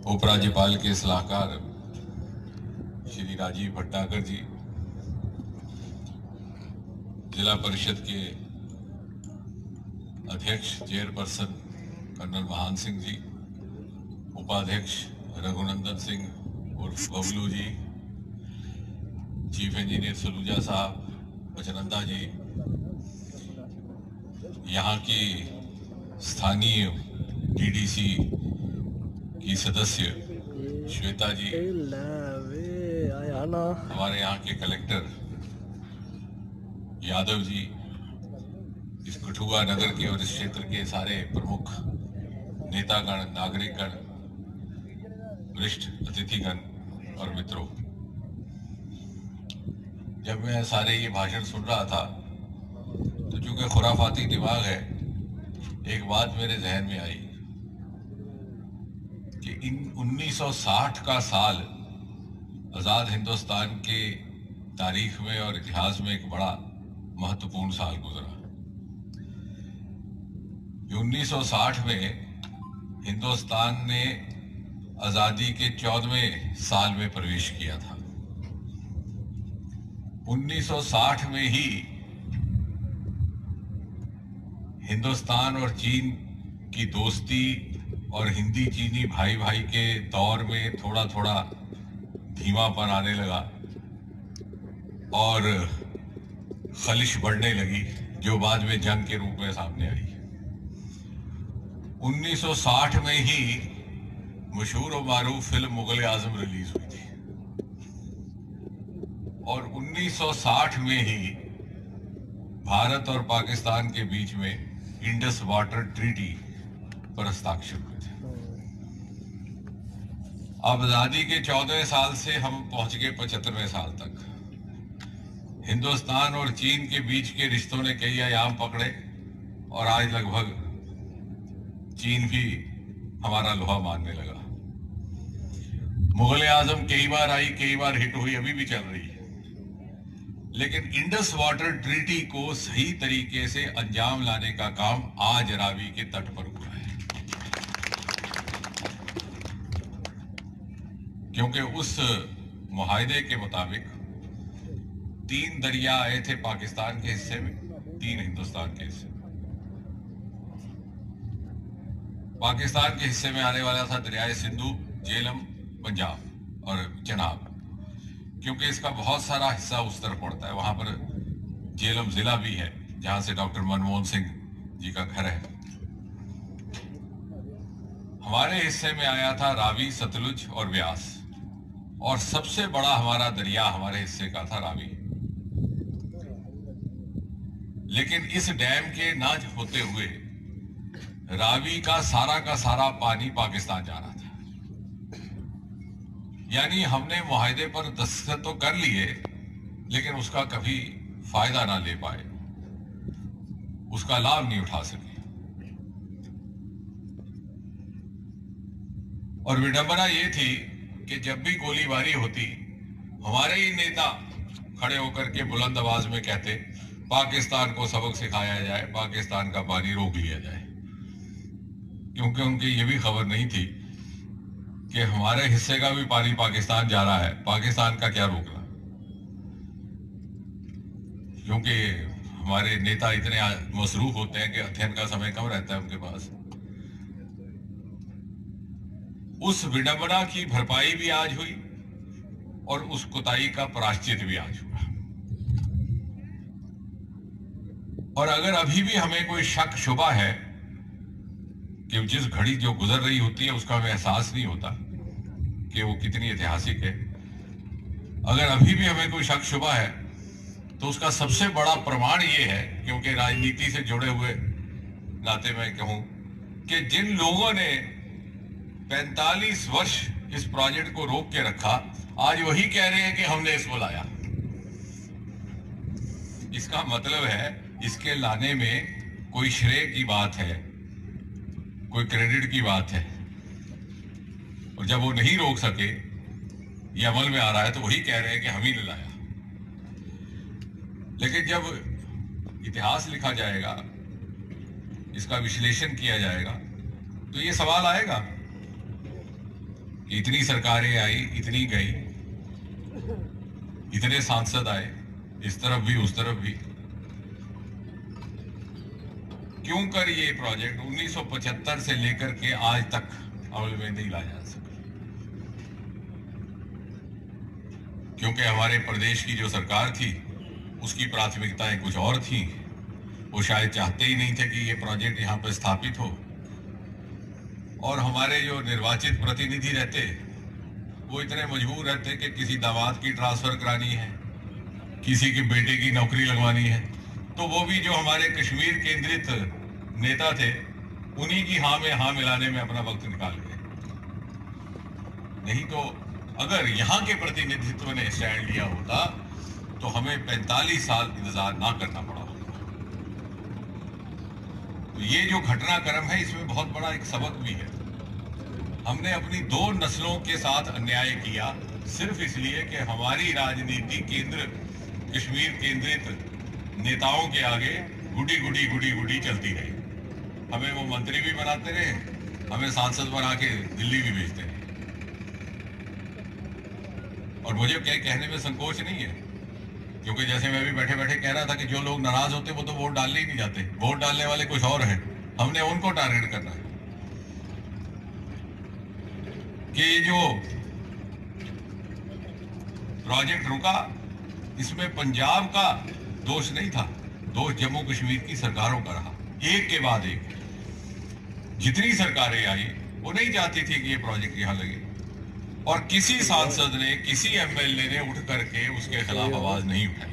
उपराज्यपाल के सलाहकार श्री राजीव भट्टागर जी, जिला परिषद के अध्यक्ष चेयरपर्सन कर्नल महान सिंह जी, उपाध्यक्ष रघुनंदन सिंह उर्फ बबलू जी, चीफ इंजीनियर सलूजा साहब, बचनंदा जी, यहाँ की स्थानीय डीडीसी की सदस्य श्वेता जी, हमारे यहाँ के कलेक्टर यादव जी, इस कठुआ नगर के और इस क्षेत्र के सारे प्रमुख नेतागण, नागरिकगण, वरिष्ठ अतिथिगण और मित्रों, जब मैं सारे ये भाषण सुन रहा था तो चूंकि खुराफाती दिमाग है, एक बात मेरे जहन में आई कि इन 1960 का साल आजाद हिंदुस्तान के तारीख में और इतिहास में एक बड़ा महत्वपूर्ण साल गुजरा। 1960 में हिंदुस्तान ने आजादी के 14वें साल में प्रवेश किया था। 1960 में ही हिंदुस्तान और चीन की दोस्ती और हिंदी चीनी भाई भाई के दौर में थोड़ा थोड़ा धीमापन आने लगा और खलिश बढ़ने लगी, जो बाद में जंग के रूप में सामने आई। 1960 में ही मशहूर और मारूफ फिल्म मुगल आजम रिलीज हुई थी और 1960 में ही भारत और पाकिस्तान के बीच में इंडस वाटर ट्रीटी पर हस्ताक्षर हुए थे। अब आजादी के 14वें साल से हम पहुंच गए 75वें साल तक। हिंदुस्तान और चीन के बीच के रिश्तों ने कई आयाम पकड़े और आज लगभग चीन भी हमारा लोहा मानने लगा। मुगल आजम कई बार आई, कई बार हिट हुई, अभी भी चल रही है, लेकिन इंडस वाटर ट्रीटी को सही तरीके से अंजाम लाने का काम आज रावी के तट पर हुआ है, क्योंकि उस मुआहदे के मुताबिक 3 दरिया आए थे पाकिस्तान के हिस्से में, 3 हिंदुस्तान के हिस्से में। पाकिस्तान के हिस्से में आने वाला था दरियाए सिंधु, झेलम, पंजाब और चनाब, क्योंकि इसका बहुत सारा हिस्सा उस तरफ पड़ता है। वहां पर झेलम जिला भी है जहां से डॉक्टर मनमोहन सिंह जी का घर है। हमारे हिस्से में आया था रावी, सतलुज और व्यास, और सबसे बड़ा हमारा दरिया हमारे हिस्से का था रावी। लेकिन इस डैम के ना होते हुए रावी का सारा पानी पाकिस्तान जा रहा था। यानी हमने मुआहदे पर दस्तखत तो कर लिए, लेकिन उसका कभी फायदा ना ले पाए, उसका लाभ नहीं उठा सके। और विडंबना ये थी कि जब भी गोलीबारी होती, हमारे ही नेता खड़े होकर के बुलंद आवाज में कहते, पाकिस्तान को सबक सिखाया जाए, पाकिस्तान का पानी रोक लिया जाए, क्योंकि उनकी ये भी खबर नहीं थी कि हमारे हिस्से का भी पानी पाकिस्तान जा रहा है, पाकिस्तान का क्या रोकना। क्योंकि हमारे नेता इतने मसरूफ होते हैं कि अध्ययन का समय कम रहता है उनके पास। उस विडंबना की भरपाई भी आज हुई और उस कुताही का प्रायश्चित भी आज हुआ। और अगर अभी भी हमें कोई शक शुबा है कि जिस घड़ी जो गुजर रही होती है उसका हमें एहसास नहीं होता कि वो कितनी ऐतिहासिक है, अगर अभी भी हमें कोई शक शुबा है तो उसका सबसे बड़ा प्रमाण ये है, क्योंकि राजनीति से जुड़े हुए नाते मैं कहूं कि जिन लोगों ने 45 वर्ष इस प्रोजेक्ट को रोक के रखा, आज वही कह रहे हैं कि हमने इसको लाया। इसका मतलब है इसके लाने में कोई श्रेय की बात है, कोई क्रेडिट की बात है, और जब वो नहीं रोक सके, ये अमल में आ रहा है, तो वही कह रहे हैं कि हम ही ने लाया। लेकिन जब इतिहास लिखा जाएगा, इसका विश्लेषण किया जाएगा, तो ये सवाल आएगा कि इतनी सरकारें आई, इतनी गई, इतने सांसद आए, इस तरफ भी उस तरफ भी, क्यों कर ये प्रोजेक्ट 1975 से लेकर के आज तक अमल में नहीं लाया जा सका? क्योंकि हमारे प्रदेश की जो सरकार थी उसकी प्राथमिकताएं कुछ और थी। वो शायद चाहते ही नहीं थे कि ये प्रोजेक्ट यहां पर स्थापित हो, और हमारे जो निर्वाचित प्रतिनिधि रहते वो इतने मजबूर रहते कि किसी दामाद की ट्रांसफर करानी है, किसी के बेटे की नौकरी लगवानी है, तो वो भी जो हमारे कश्मीर केंद्रित नेता थे उन्हीं की हाँ में हाँ मिलाने में अपना वक्त निकाल गए। नहीं तो अगर यहाँ के प्रतिनिधित्व ने स्टैंड लिया होता तो हमें 45 साल इंतजार ना करना पड़ा होता। तो ये जो घटनाक्रम है इसमें बहुत बड़ा एक सबक भी है। हमने अपनी दो नस्लों के साथ अन्याय किया सिर्फ इसलिए कि हमारी राजनीति केंद्र कश्मीर केंद्रित नेताओं के आगे गुडी गुडी गुडी गुडी चलती रही। हमें वो मंत्री भी बनाते रहे, हमें सांसद बना के दिल्ली भी भेजते रहे। और मुझे क्या कहने में संकोच नहीं है, क्योंकि जैसे मैं भी बैठे बैठे कह रहा था कि जो लोग नाराज होते वो तो वोट डालने ही नहीं जाते, वोट डालने वाले कुछ और हैं, हमने उनको टारगेट करना है। कि ये जो प्रोजेक्ट रुका इसमें पंजाब का दोष नहीं था, दोष जम्मू कश्मीर की सरकारों का रहा। एक के बाद एक जितनी सरकारें आई वो नहीं चाहती थी कि ये प्रोजेक्ट यहां लगे, और किसी सांसद ने, किसी एमएलए ने उठ करके उसके खिलाफ आवाज नहीं उठाई।